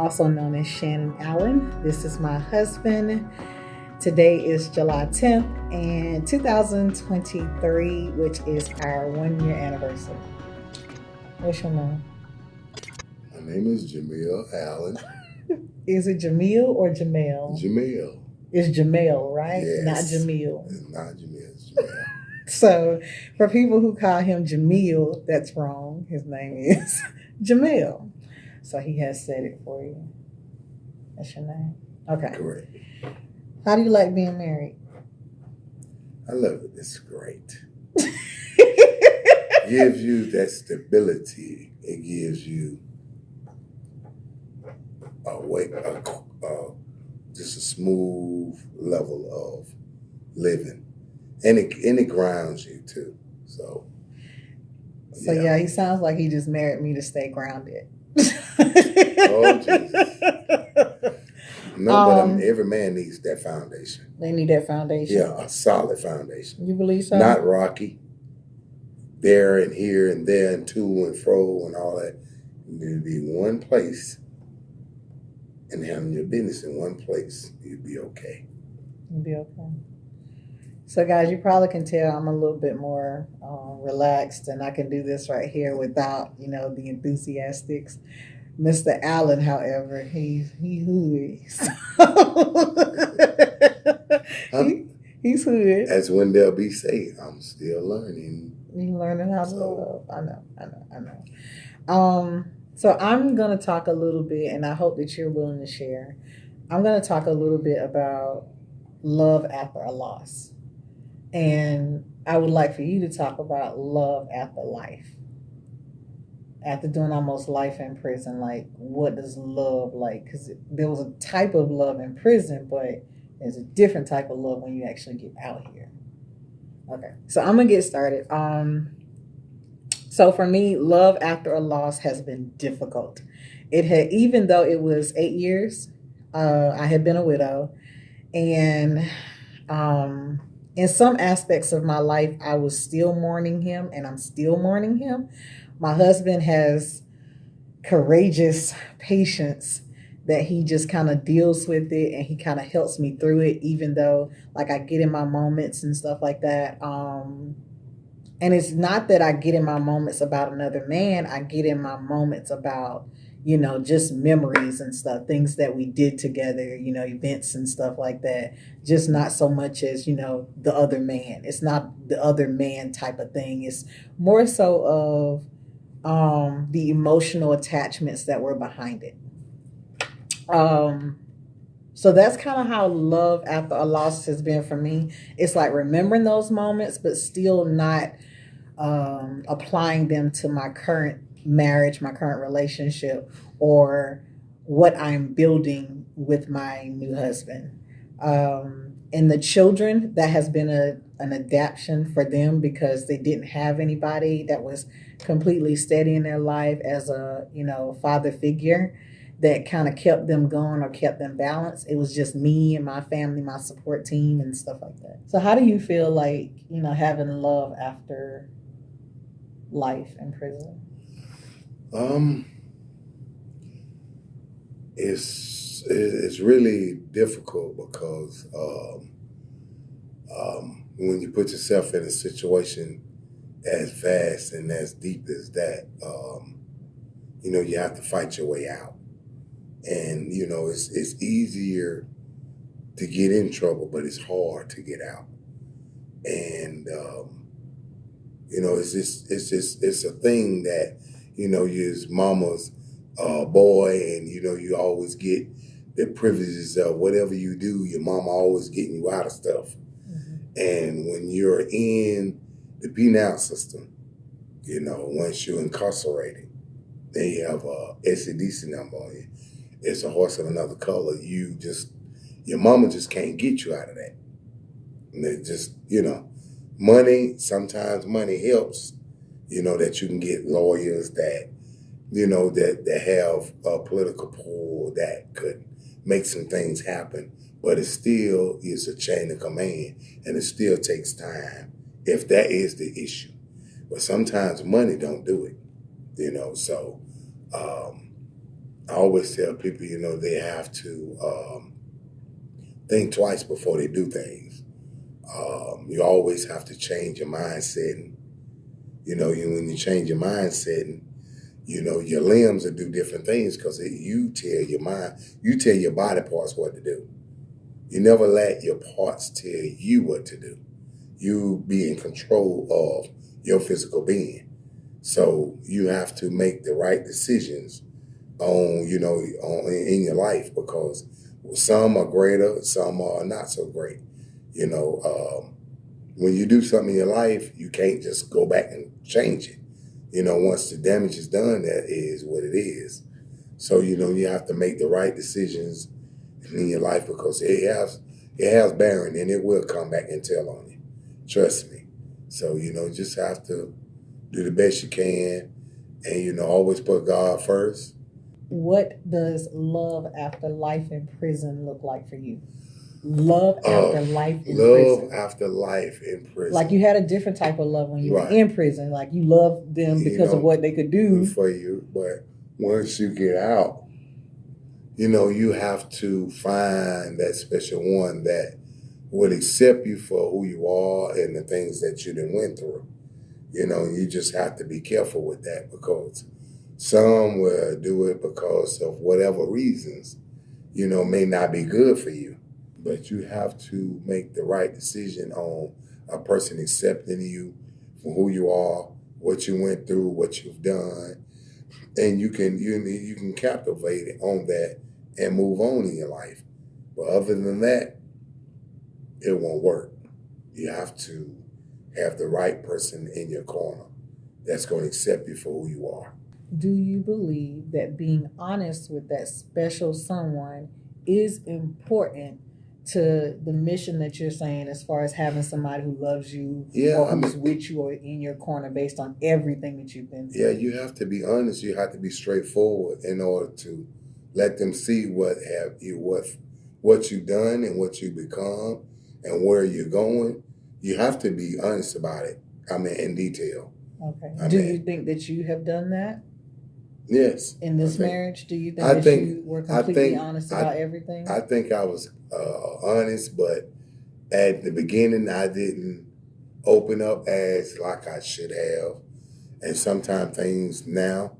also known as Shannon Allen. This is my husband. Today is July 10th and 2023, which is our 1 year anniversary. What's your name? My name is Jamil Allen. Is it Jamil or Jamel? Jamil. It's Jamel, right? Yes. Not Jamil. It's not Jamil, it's Jamil. So, for people who call him Jamil, that's wrong. His name is Jamil. So, he has said it for you. That's your name? Okay. Correct. How do you like being married? I love it. It's great. Gives you that stability. It gives you just a smooth level of living, and it grounds you too. So yeah, he sounds like he just married me to stay grounded. Oh Jesus! No, but every man needs that foundation. They need that foundation. Yeah, a solid foundation. You believe so? Not rocky. There and here and there and to and fro and all that. You need to be in one place and having your business in one place. You'll be okay. You'll be okay. So, guys, you probably can tell I'm a little bit more relaxed, and I can do this right here without, the enthusiastics. Mr. Allen, however, he's hood. He's hood. As Wendell B. say, I'm still learning. You learning how to love. I know. So I'm going to talk a little bit, and I hope that you're willing to share. I'm going to talk a little bit about love after a loss. And I would like for you to talk about love after life. After doing almost life in prison, like, what does love like? Because there was a type of love in prison, but there's a different type of love when you actually get out here. Okay, so I'm going to get started. So for me, love after a loss has been difficult. Even though it was 8 years, I had been a widow, and in some aspects of my life, I was still mourning him, and I'm still mourning him. My husband has courageous patience that he just kind of deals with it, and he kind of helps me through it, even though, like, I get in my moments and stuff like that. And it's not that I get in my moments about another man. I get in my moments about, just memories and stuff, things that we did together, events and stuff like that. Just not so much as, the other man. It's not the other man type of thing. It's more so of the emotional attachments that were behind it. So that's kind of how love after a loss has been for me. It's like remembering those moments, but still not applying them to my current marriage, my current relationship, or what I'm building with my new husband. And the children, that has been an adaptation for them because they didn't have anybody that was completely steady in their life as a, father figure that kind of kept them going or kept them balanced. It was just me and my family, my support team and stuff like that. So how do you feel like, having love after life in prison? It's really difficult because when you put yourself in a situation as vast and as deep as that, you have to fight your way out. And, it's easier to get in trouble, but it's hard to get out. And, it's a thing that, you're his mama's boy, and, you always get the privileges of whatever you do, your mama always getting you out of stuff. Mm-hmm. And when you're in the penal system, once you're incarcerated, they have a SEDC number on you. It's a horse of another color. Your mama just can't get you out of that. And they just, sometimes money helps, that you can get lawyers that, that have a political pull that could make some things happen. But it still is a chain of command, and it still takes time if that is the issue. But sometimes money don't do it, so I always tell people, they have to think twice before they do things. You always have to change your mindset. And, when you change your mindset, and, your limbs will do different things because you tell your mind, you tell your body parts what to do. You never let your parts tell you what to do. You be in control of your physical being. So you have to make the right decisions in your life, because some are greater, some are not so great. When you do something in your life, you can't just go back and change it. Once the damage is done, that is what it is. So, you have to make the right decisions in your life, because it has bearing, and it will come back and tell on you. Trust me. So, just have to do the best you can, and, always put God first. What does love after life in prison look like for you? Love after life in prison. Love after life in prison. Like you had a different type of love when you were in prison. Like you loved them because of what they could do for you. But once you get out, you have to find that special one that would accept you for who you are and the things that you done went through. You just have to be careful with that, because some will do it because of whatever reasons, may not be good for you. But you have to make the right decision on a person accepting you for who you are, what you went through, what you've done, and you can captivate it on that and move on in your life. But other than that, it won't work. You have to have the right person in your corner that's going to accept you for who you are. Do you believe that being honest with that special someone is important to the mission that you're saying, as far as having somebody who loves you, or who's with you or in your corner based on everything that you've been through? Yeah, you have to be honest. You have to be straightforward in order to let them see what you've done and what you become and where you're going. You have to be honest about it. In detail. Okay. Do you think that you have done that? Yes. In this marriage, do you think that you were completely honest about everything? I think I was honest, but at the beginning, I didn't open up as like I should have. And sometimes things now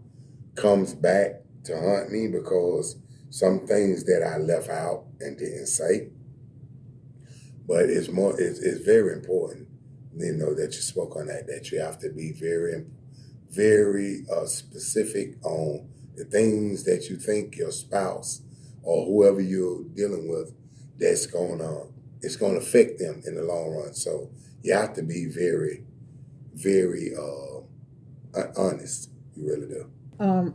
comes back to haunt me, because some things that I left out and didn't say. But it's very important, that you spoke on that you have to be very, very specific on the things that you think your spouse or whoever you're dealing with, it's going to affect them in the long run. So you have to be very, very honest. You really do.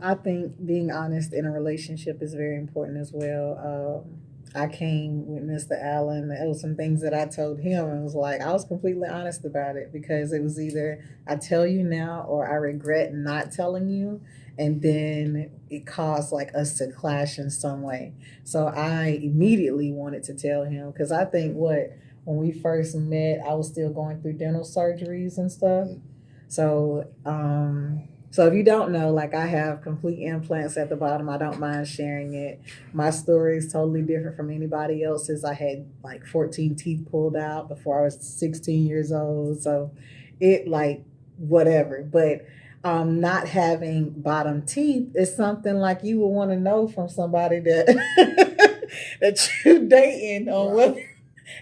I think being honest in a relationship is very important as well. I came with Mr. Allen. There was some things that I told him, and it was like I was completely honest about it, because it was either I tell you now or I regret not telling you, and then it caused like us to clash in some way. So I immediately wanted to tell him, because I think when we first met, I was still going through dental surgeries and stuff. So so if you don't know, like I have complete implants at the bottom. I don't mind sharing it. My story is totally different from anybody else's. I had like 14 teeth pulled out before I was 16 years old. So it like whatever. But not having bottom teeth is something like you would want to know from somebody that that you dating on whether,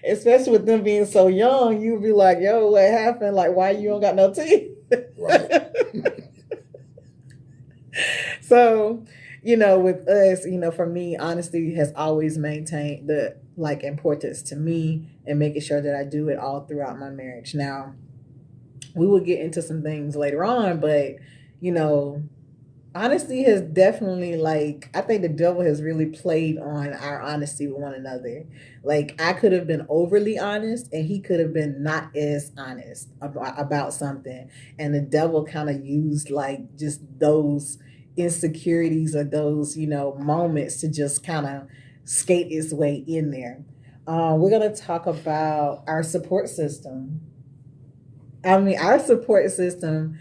especially with them being so young, you'd be like, yo, what happened? Like, why you don't got no teeth? Right. So, with us, for me, honesty has always maintained the importance to me, and making sure that I do it all throughout my marriage. Now, we will get into some things later on, but honesty has definitely, I think the devil has really played on our honesty with one another. Like, I could have been overly honest and he could have been not as honest about something. And the devil kind of used just those insecurities or those, moments to just kind of skate its way in there. We're going to talk about our support system. Our support system,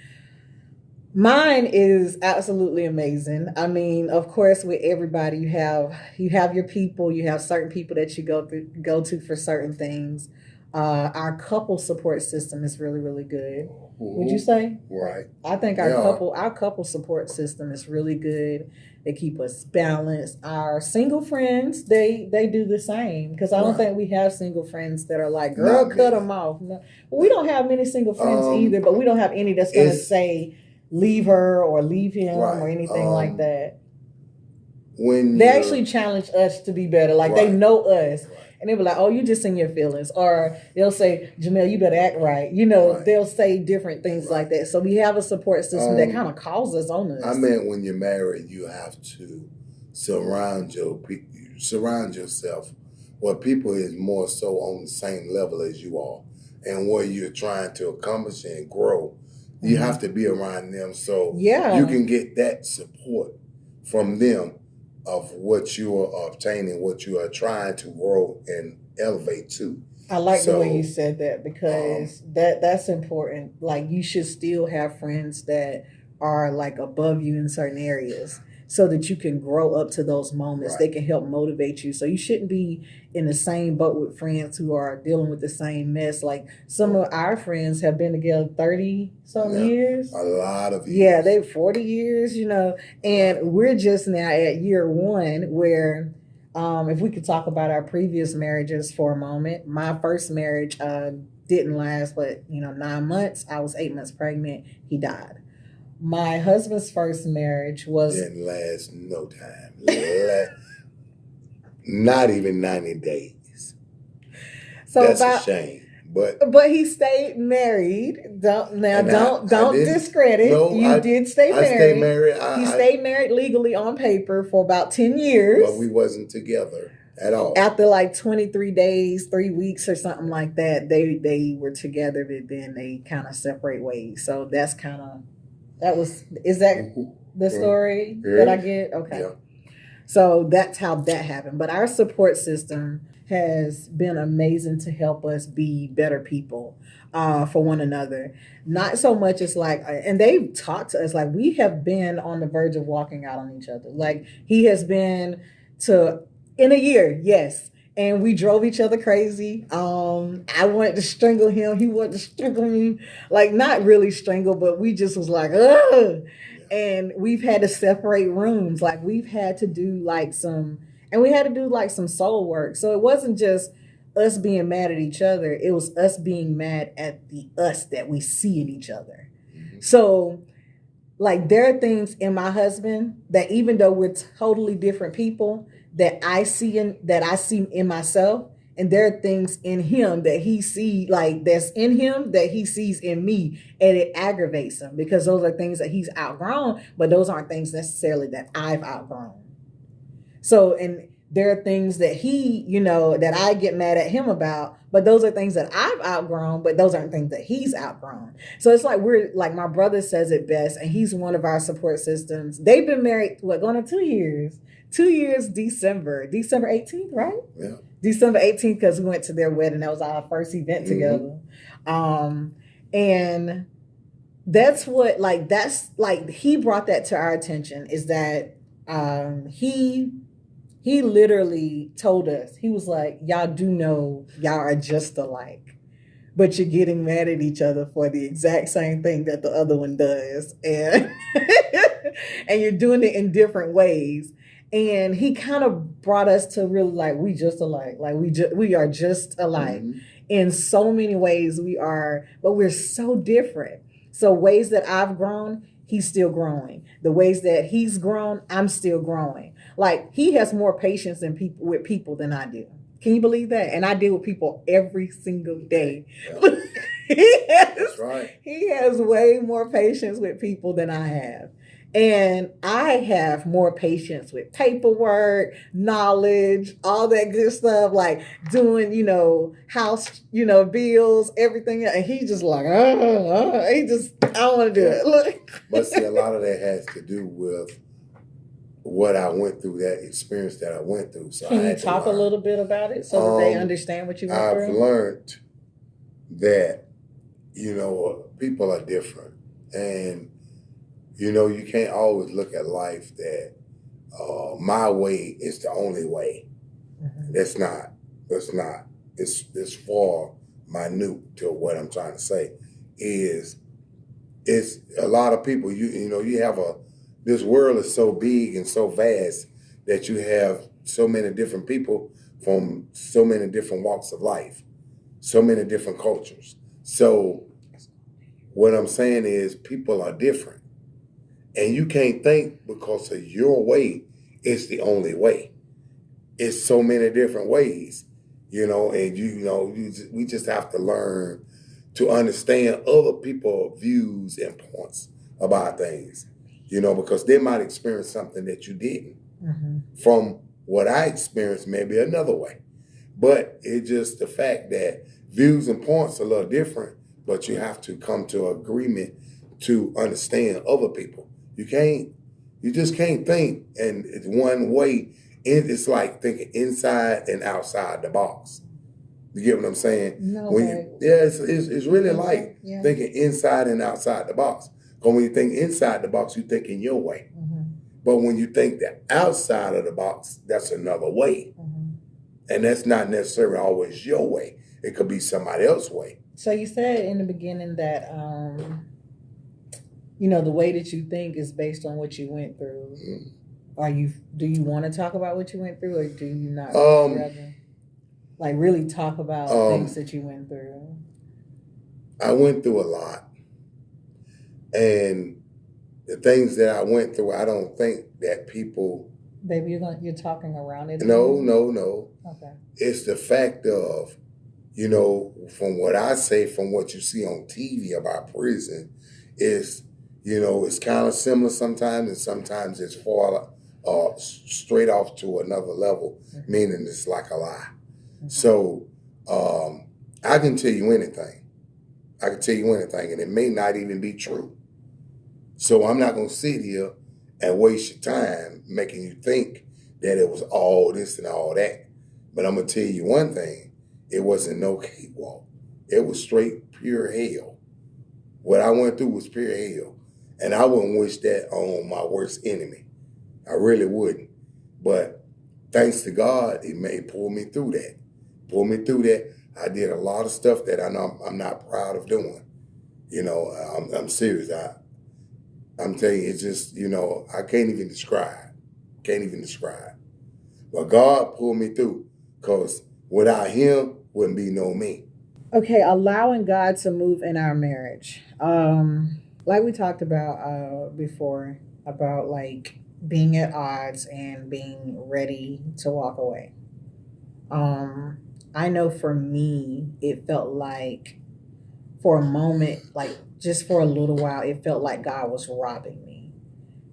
Mine is absolutely amazing. I mean, of course, with everybody, you have your people. You have certain people that you go to for certain things. Our couple support system is really really good. Would you Hmm. say? Right. I think They are. our couple support system is really good. They keep us balanced. Our single friends, they do the same because I don't Right. think we have single friends that are like, girl, Not cut many. them off. No, we don't have many single friends either, Um, but we don't have any that's gonna it's say leave her or leave him or right. anything like that. When They actually you're challenge us to be better. Like they right. know us. Right. And they'll be like, oh, you just in your feelings. Or they'll say, Jamel, you better act right. You know, Right. they'll say different things like Right. that. So we have a support system that kind Um, of calls us on I us. meant when you're married, you have to surround yourself where people is more so on the same level as you are, and where you're trying to accomplish and grow. You have Mhm. to be around them so you Yeah, can get that support from them of what you are obtaining, what you are trying to grow and elevate to. I like the way you So, said that um, because that's important. Like you should still have friends that are like above you in certain areas so that you can grow up to those moments. They right, can help motivate you. So you shouldn't be in the same boat with friends who are dealing with the same mess. Like some of our friends have been together 30 some yeah, years. a lot of Yeah, years, they 40 years, right, and we're just now at year one where if we could talk about our previous marriages for a moment, my first marriage didn't last but 9 months. I was 8 months pregnant. He died. My husband's first marriage was didn't last no time. Not even 90 days. so That's a about shame. But but he stayed married. Don't now and I don't didn't discredit. no, You did stay I stayed married. married. He stayed married legally on paper for about 10 years. But we wasn't together at all. After like 23 days, 3 weeks or something like that, they were together, but then they kind of separate ways. So that's kind of that was is that the story that Yeah. I get? Okay. Yeah. So that's how that happened. But our support system has been amazing to help us be better people for one another. Not so much as like, and they've talked to us like we have been on the verge of walking out on each other. Like he has been to in a year, yes. And we drove each other crazy. I wanted to strangle him. He wanted to strangle me. Like not really strangle, but we just was like, ugh, and we've had to separate rooms, like we've had to do like some and we had to do like some soul work, so it wasn't just us being mad at each other, it was us being mad at the us that we see in each other. Mhm. So like there are things in my husband that even though we're totally different people that I see in myself, and there are things in him that he see like that's in him that he sees in me, and it aggravates him because those are things that he's outgrown, but those aren't things necessarily that I've outgrown. So, and there are things that that I get mad at him about, but those are things that I've outgrown, but those aren't things that he's outgrown. So it's like we're like my brother says it best, and he's one of our support systems. They've been married, what, going on 2 years? 2 years, December 18th, right? Yeah. December 18th, because we went to their wedding. That was our first event together. And that's like he brought that to our attention is that he literally told us, he was like, y'all do know y'all are just alike, but you're getting mad at each other for the exact same thing that the other one does. And and you're doing it in different ways. And he kind of brought us to really like we just alike. Like we are just alike. Mhm. In so many ways we are, but we're so different. So ways that I've grown, he's still growing. The ways that he's grown, I'm still growing. Like he has more patience with people than I do. Can you believe that? And I deal with people every single day. Yeah. That's right. He has way more patience with people than I have. And I have more patience with paperwork, knowledge, all that good stuff, like doing, house, bills, everything. And he's just like, he just, I don't want to do Yeah. it. Look. But see, a lot of that has to do with what I went through, that experience that I went through. So I Can you had to talk a learn. little bit about it so that they understand what you went I've through? learned that, people are different. And, You know, you can't always look at life that my way is the only way. Mhm. That's not. That's not. It's far minute to what I'm trying to say. Is it's a lot of people. You know you have a this world is so big and so vast that you have so many different people from so many different walks of life, so many different cultures. So what I'm saying is people are different, and you can't think because of your way it's the only way. It's so many different ways, you know, and we just have to learn to understand other people's views and points about things, you know, because they might experience something that you didn't. Mhm. From what I experienced, maybe another way. But it's just the fact that views and points are a little different, but you have to come to agreement to understand other people. You just can't think and it's one way. It's like thinking inside and outside the box. You get what I'm saying? No, When but yeah, it's really like yeah. thinking inside and outside the box. Because when you think inside the box, you think in your way. Mhm. But when you think the outside of the box, that's another way. Mhm. And that's not necessarily always your way. It could be somebody else's way. So you said in the beginning that you know the way that you think is based on what you went through. Mhm. Do you want to talk about what you went through, or do you not Um, rather like really talk about things um, that you went through? I went through a lot. And the things that I went through, I don't think that people, Baby, you're talking around it no, again? no, no. Okay. It's the fact of, you know, from what I say, from what you see on TV about prison, is, you know, it's kind of similar sometimes, and sometimes it's far straight off to another level, Mhm. meaning it's like a lie. Mhm. So I can tell you anything. I can tell you anything, and it may not even be true. So I'm not going to sit here and waste your time making you think that it was all this and all that. But I'm going to tell you one thing. It wasn't no cakewalk. It was straight pure hell. What I went through was pure hell. And I wouldn't wish that on my worst enemy. I really wouldn't. But thanks to God, it may pull me through that. Pull me through that. I did a lot of stuff that I know I'm not proud of doing. You know, I'm serious. I'm telling you, it's just, you know, I can't even describe. Can't even describe. But God pulled me through because without Him wouldn't be no me. Okay, allowing God to move in our marriage. Like we talked about before, about like being at odds and being ready to walk away. Um, I know for me, it felt like for a moment, like just for a little while, it felt like God was robbing me.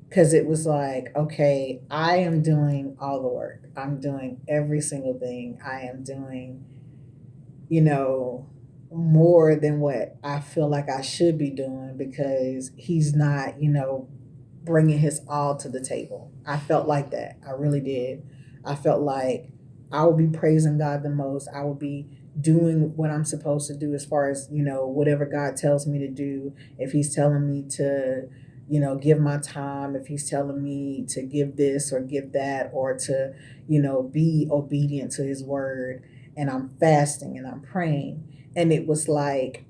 Because it was like, okay, I am doing all the work. I'm doing every single thing. I am doing, you know, more than what I feel like I should be doing because he's not, you know, bringing his all to the table. I felt like that. I really did. I felt like I would be praising God the most. I would be doing what I'm supposed to do as far as, you know, whatever God tells me to do. If he's telling me to, you know, give my time, if he's telling me to give this or give that, or to, you know, be obedient to his word, and I'm fasting and I'm praying. And it was like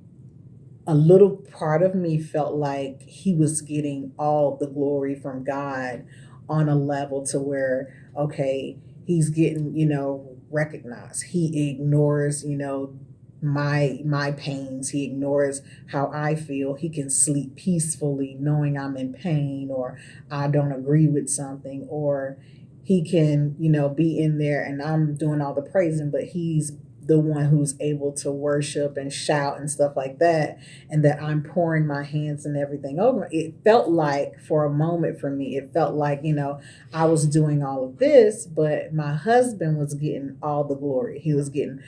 a little part of me felt like he was getting all the glory from God on a level to where, okay, he's getting, you know, recognized. He ignores, you know, my pains. He ignores how I feel. He can sleep peacefully knowing I'm in pain or I don't agree with something, or he can, you know, be in there and I'm doing all the praising, but he's the one who's able to worship and shout and stuff like that, and that I'm pouring my hands and everything over. It felt like for a moment for me, it felt like, you know, I was doing all of this, but my husband was getting all the glory. He was getting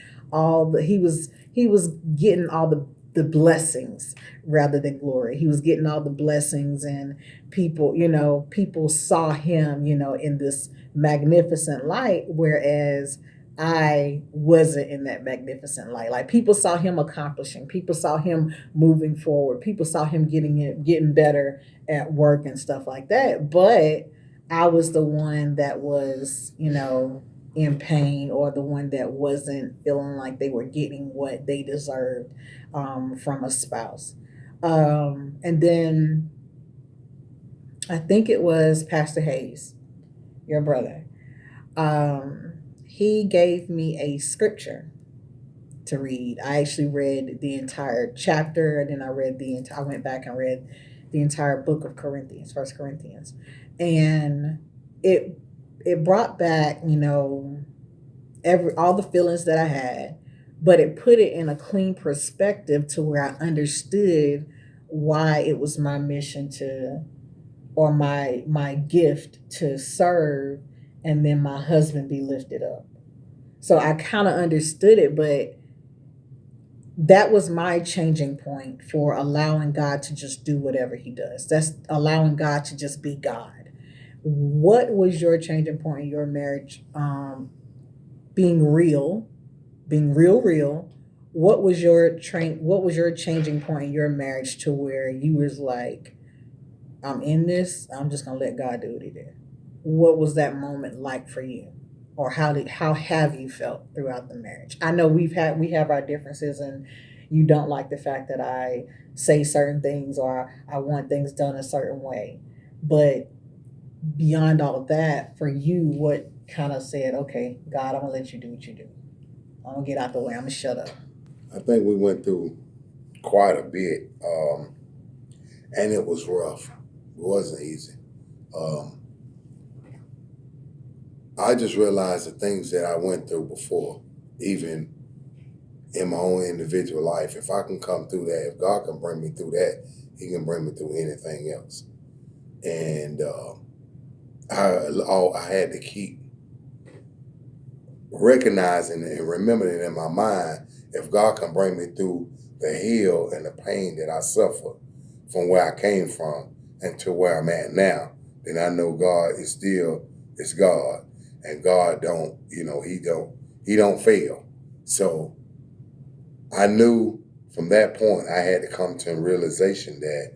he was getting all the blessings rather than glory. He was getting all the blessings, and people, you know, people saw him, you know, in this magnificent light, whereas I wasn't in that magnificent light. Like people saw him accomplishing, people saw him moving forward, people saw him getting better at work and stuff like that. But I was the one that was, in pain, or the one that wasn't feeling like they were getting what they deserved from a spouse. And then I think it was Pastor Hayes, your brother. He gave me a scripture to read. I actually read the entire chapter, and then I went back and read the entire book of Corinthians, First Corinthians, and it it brought back, every all the feelings that I had, but it put it in a clean perspective to where I understood why it was my mission to, or my gift to serve, and then my husband be lifted up. So I kind of understood it, but that was my changing point for allowing God to just do whatever he does. That's allowing God to just be God. What was your changing point in your marriage? Being real, being real. What was your changing point in your marriage to where you was like, I'm in this. I'm just gonna let God do what he did. What was that moment like for you? Or how have you felt throughout the marriage? I know we have our differences, and you don't like the fact that I say certain things, or I want things done a certain way. But beyond all of that, for you, what kind of said, okay, God, I'm gonna let you do what you do. I'm gonna get out the way. I'm gonna shut up. I think we went through quite a bit, and it was rough. It wasn't easy. Um, I just realized the things that I went through before, even in my own individual life. If I can come through that, if God can bring me through that, He can bring me through anything else. And I had to keep recognizing and remembering in my mind, if God can bring me through the hell and the pain that I suffered from where I came from and to where I'm at now, then I know God is God, and God don't, he don't fail. So I knew from that point I had to come to a realization that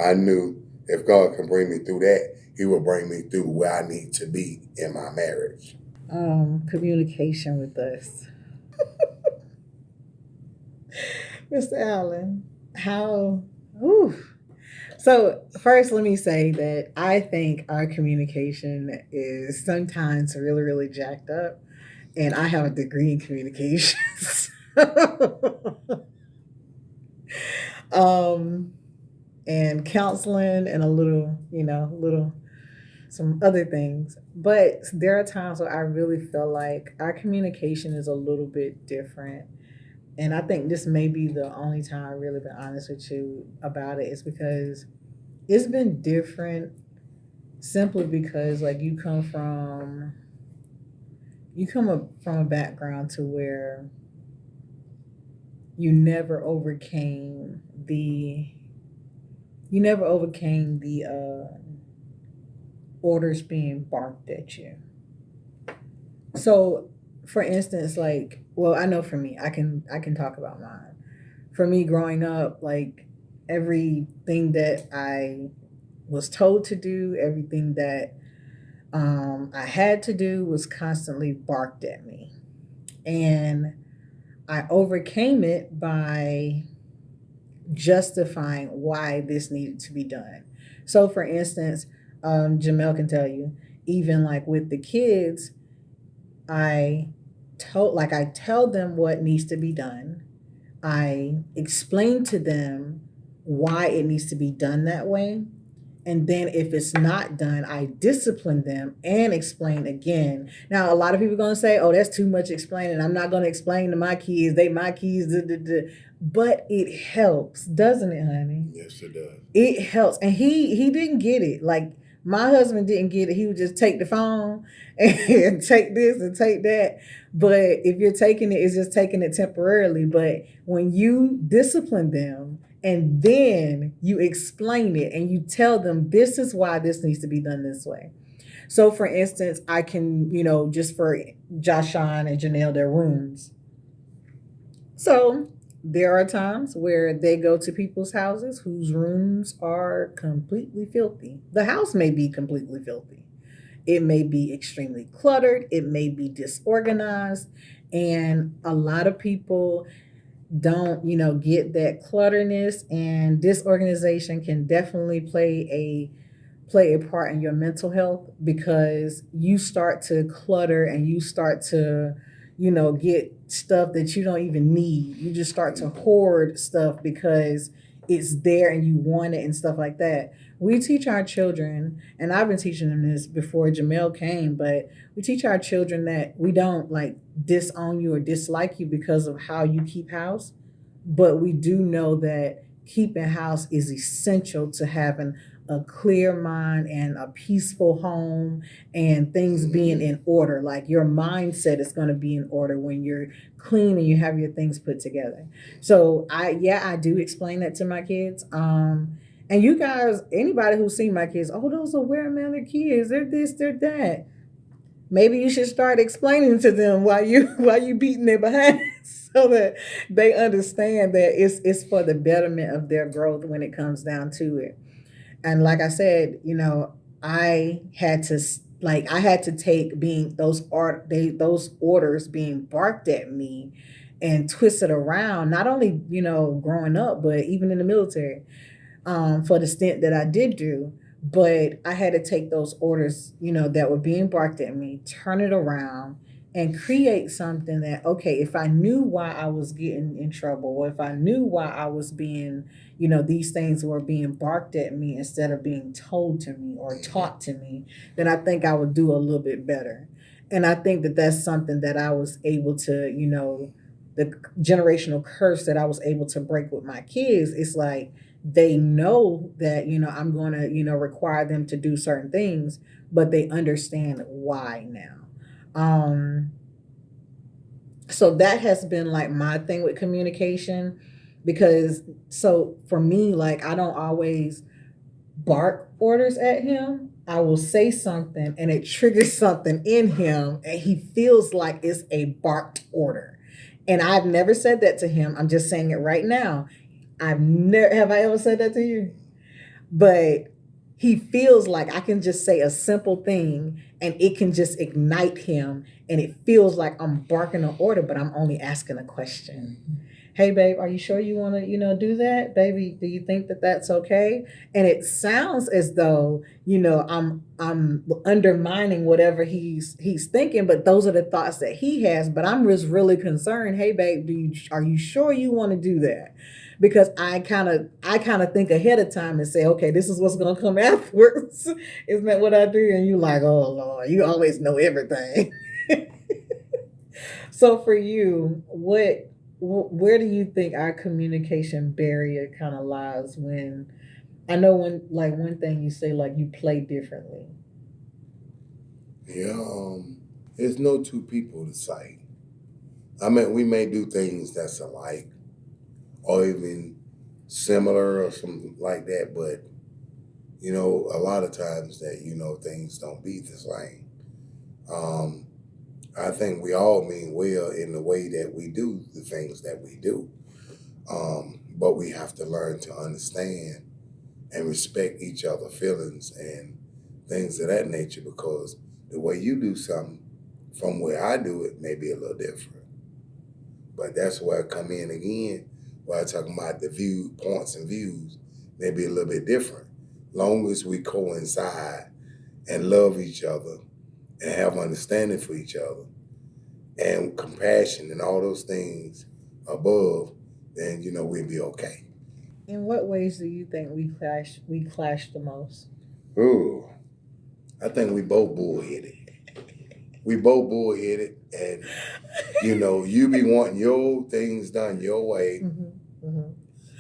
I knew if God can bring me through that, He will bring me through where I need to be in my marriage. Communication with us. Mr. Allen, how ooh. So first let me say that I think our communication is sometimes really, really jacked up. And I have a degree in communications. um and counseling, and a little, some other things. But there are times where I really feel like our communication is a little bit different. And I think this may be the only time I've really been honest with you about it, is because it's been different simply because, like, you come up from a background to where you never overcame the orders being barked at you. So, for instance, like, well, I know for me, I can talk about mine. For me, growing up, like, everything that I was told to do, everything that I had to do, was constantly barked at me, and I overcame it by justifying why this needed to be done. So, for instance, Jamel can tell you, even like with the kids, I I tell them what needs to be done. I explain to them why it needs to be done that way. And then if it's not done, I discipline them and explain again. Now, a lot of people are going to say, oh, that's too much explaining. I'm not going to explain to my kids. They my kids. Duh, duh, duh. But it helps, doesn't it, honey? Yes, it does. It helps. And he didn't get it. Like, my husband didn't get it. He would just take the phone and take this and take that. But if you're taking it, it's just taking it temporarily. But when you discipline them and then you explain it and you tell them, this is why this needs to be done this way. So for instance, I can, just for Joshan and Janelle, their rooms. So there are times where they go to people's houses whose rooms are completely filthy. The house may be completely filthy. It may be extremely cluttered. It may be disorganized. And a lot of people don't, get that clutterness, and disorganization can definitely play a part in your mental health, because you start to clutter and you start to, get stuff that you don't even need. You just start to hoard stuff because it's there and you want it and stuff like that. We teach our children, and I've been teaching them this before Jamel came, but we teach our children that we don't like disown you or dislike you because of how you keep house, but we do know that keeping house is essential to having a clear mind and a peaceful home, and things being in order. Like your mindset is going to be in order when you're clean and you have your things put together. So I do explain that to my kids. And you guys, anybody who's seen my kids, oh, those are well-mannered kids. They're this, they're that. Maybe you should start explaining to them why you beating their behind, so that they understand that it's for the betterment of their growth when it comes down to it. And like I said, I had to I had to take being those orders being barked at me and twisted around, not only growing up, but even in the military, for the stint that I did do. But I had to take those orders, that were being barked at me, turn it around, and create something that, okay, if I knew why I was getting in trouble, or if I knew why I was being, these things were being barked at me instead of being told to me or taught to me, then I think I would do a little bit better. And I think that that's something that I was able to, the generational curse that I was able to break with my kids. It's like they know that, I'm going to, require them to do certain things, but they understand why now. Um, so that has been like my thing with communication, because so for me, like I don't always bark orders at him. I will say something and it triggers something in him and he feels like it's a barked order. And I've never said that to him. I'm just saying it right now. I've never have I ever said that to you? But he feels like I can just say a simple thing and it can just ignite him, and it feels like I'm barking an order, but I'm only asking a question. Hey babe, are you sure you want to, do that? Baby, do you think that that's okay? And it sounds as though, I'm undermining whatever he's thinking, but those are the thoughts that he has. But I'm just really concerned. Hey babe, are you sure you want to do that? Because I kind of think ahead of time and say, okay, this is what's gonna come afterwards. Isn't that what I do? And you like, oh Lord, you always know everything. So for you, where do you think our communication barrier kind of lies? When I know when like one thing you say, like you play differently. Yeah, there's no two people the same. I mean, we may do things that's alike or even similar or something like that, but a lot of times that things don't be the same. Um, I think we all mean well in the way that we do the things that we do, but we have to learn to understand and respect each other's feelings and things of that nature, because the way you do something from where I do it may be a little different. But that's where I come in again, where I talk about the points and views may be a little bit different. Long as we coincide and love each other and have understanding for each other and compassion and all those things above, then we'll be okay. In what ways do you think we clash the most? Ooh, I think we both bullheaded. We both bullheaded, and you be wanting your things done your way. Mm-hmm, mm-hmm.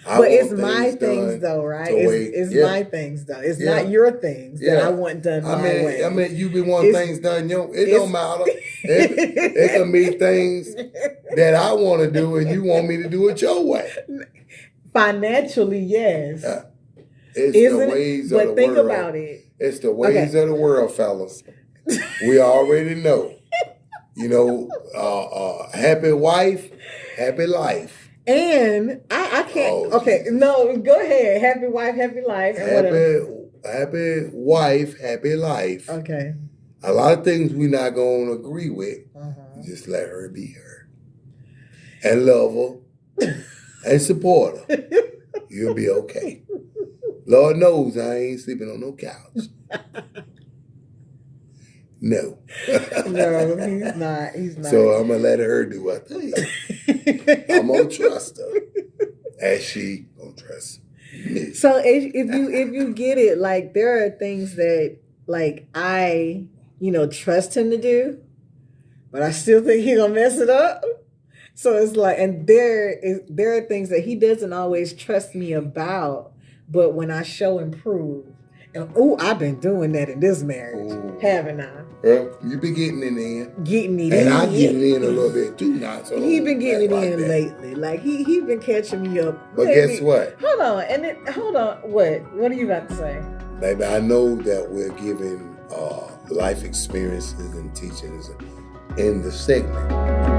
I But it's want my things things done though, right? the way. It's Yeah, my things though. It's yeah, not your things that I yeah. want done I my mean, way. I mean, you be wanting It's things done. It don't it's matter. It can be things that I want to do, and you want me to do it your way. financially, yes. Yeah. It's the Isn't it? ways of the But think world about it. It's the ways of the world, fellas. We already know. You know, happy wife, happy life. And I can't. Okay, Jesus. No, go ahead. Happy wife, happy life. Happy wife, happy life. Okay. A lot of things we're not going to agree with. Just let her be her. And love her. And support her. You'll be okay. Lord knows I ain't sleeping on no couch. No. No, he's not. He's not. So I'm going to let her do her thing. I'm going to trust her. As she going to trust me. So if you get it, like there are things that like I, trust him to do, but I still think he gonna mess it up. So it's like, and there are things that he doesn't always trust me about, but when I show and prove, and I've been doing that in this marriage, haven't I? Well, you been getting it in. Getting it in. And I'm getting it in a little bit too now. So he been getting it in lately. Like he been catching me up. But guess what? Hold on. What are you about to say? Baby, I know that we're giving life experiences and teachings in the segment.